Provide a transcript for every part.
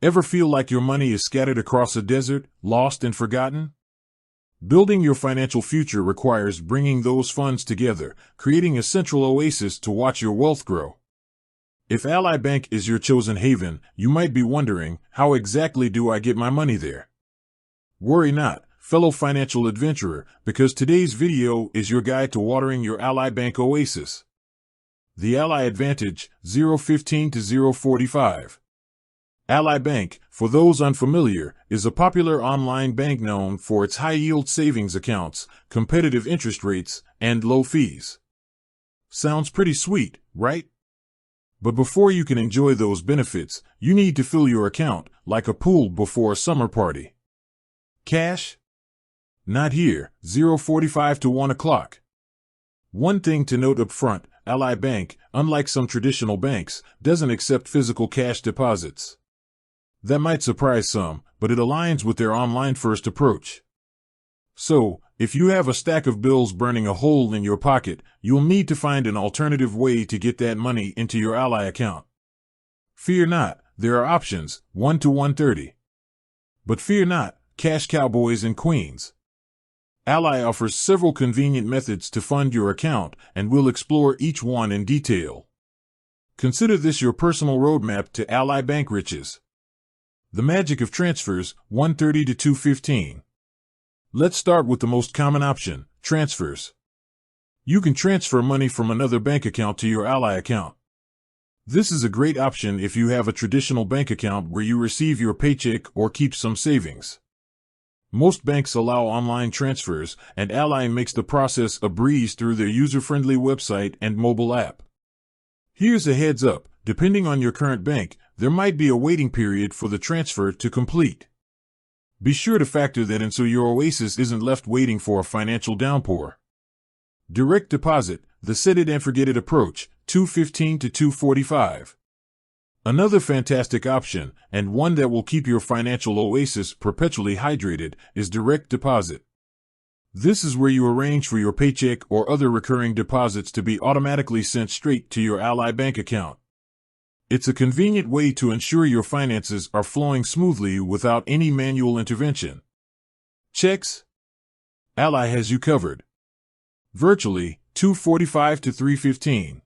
Ever feel like your money is scattered across a desert, lost and forgotten? Building your financial future requires bringing those funds together, creating a central oasis to watch your wealth grow. If Ally Bank is your chosen haven, you might be wondering, how exactly do I get my money there? Worry not, fellow financial adventurer, because today's video is your guide to watering your Ally Bank oasis. The Ally Advantage, 015 to 045. Ally Bank, for those unfamiliar, is a popular online bank known for its high-yield savings accounts, competitive interest rates, and low fees. Sounds pretty sweet, right? But before you can enjoy those benefits, you need to fill your account, like a pool before a summer party. Cash? Not here, 045 to 1 o'clock. One thing to note up front, Ally Bank, unlike some traditional banks, doesn't accept physical cash deposits. That might surprise some, but it aligns with their online-first approach. So, if you have a stack of bills burning a hole in your pocket, you'll need to find an alternative way to get that money into your Ally account. Fear not, there are options, 1 to 130. But fear not, cash cowboys and queens. Ally offers several convenient methods to fund your account, and we'll explore each one in detail. Consider this your personal roadmap to Ally Bank riches. The magic of transfers, 130 to 215. Let's start with the most common option, transfers. You can transfer money from another bank account to your Ally account. This is a great option if you have a traditional bank account where you receive your paycheck or keep some savings. Most banks allow online transfers, and Ally makes the process a breeze through their user-friendly website and mobile app. Here's a heads up, depending on your current bank, there might be a waiting period for the transfer to complete. Be sure to factor that in so your oasis isn't left waiting for a financial downpour. Direct deposit, the set it and forget it approach, 215 to 245. Another fantastic option, and one that will keep your financial oasis perpetually hydrated, is direct deposit. This is where you arrange for your paycheck or other recurring deposits to be automatically sent straight to your Ally Bank account. It's a convenient way to ensure your finances are flowing smoothly without any manual intervention. Checks? Ally has you covered. Virtually, 245 to 315.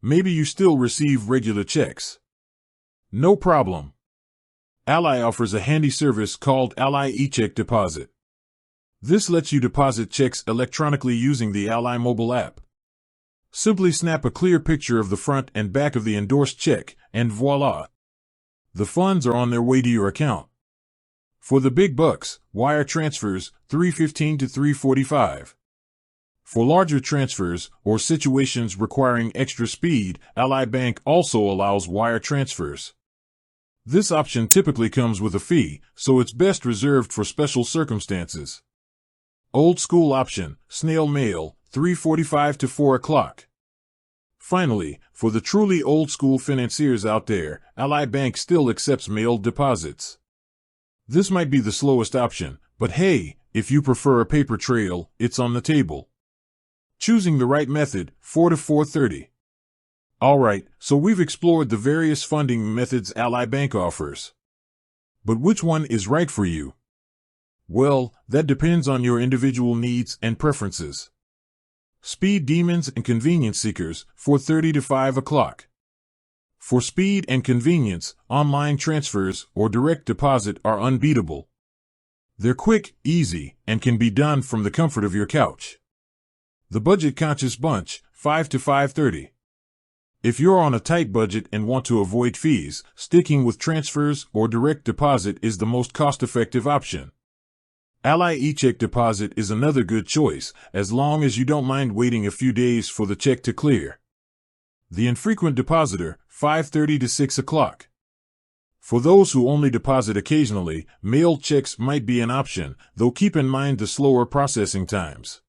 Maybe you still receive regular checks. No problem. Ally offers a handy service called Ally eCheck Deposit. This lets you deposit checks electronically using the Ally mobile app. Simply snap a clear picture of the front and back of the endorsed check, and voila! The funds are on their way to your account. For the big bucks, wire transfers, 315 to 345. For larger transfers, or situations requiring extra speed, Ally Bank also allows wire transfers. This option typically comes with a fee, so it's best reserved for special circumstances. Old school option, snail mail, 345 to 4 o'clock. Finally, for the truly old-school financiers out there, Ally Bank still accepts mailed deposits. This might be the slowest option, but hey, if you prefer a paper trail, it's on the table. Choosing the right method, 4 to 430. Alright, so we've explored the various funding methods Ally Bank offers. But which one is right for you? Well, that depends on your individual needs and preferences. Speed demons and convenience seekers, 4:30 to 5 o'clock. For speed and convenience, online transfers or direct deposit are unbeatable. They're quick, easy, and can be done from the comfort of your couch. The budget-conscious bunch, 5 to 5:30. If you're on a tight budget and want to avoid fees, sticking with transfers or direct deposit is the most cost-effective option. Ally eCheck Deposit is another good choice, as long as you don't mind waiting a few days for the check to clear. The infrequent depositor, 5:30 to 6 o'clock. For those who only deposit occasionally, mailed checks might be an option, though keep in mind the slower processing times.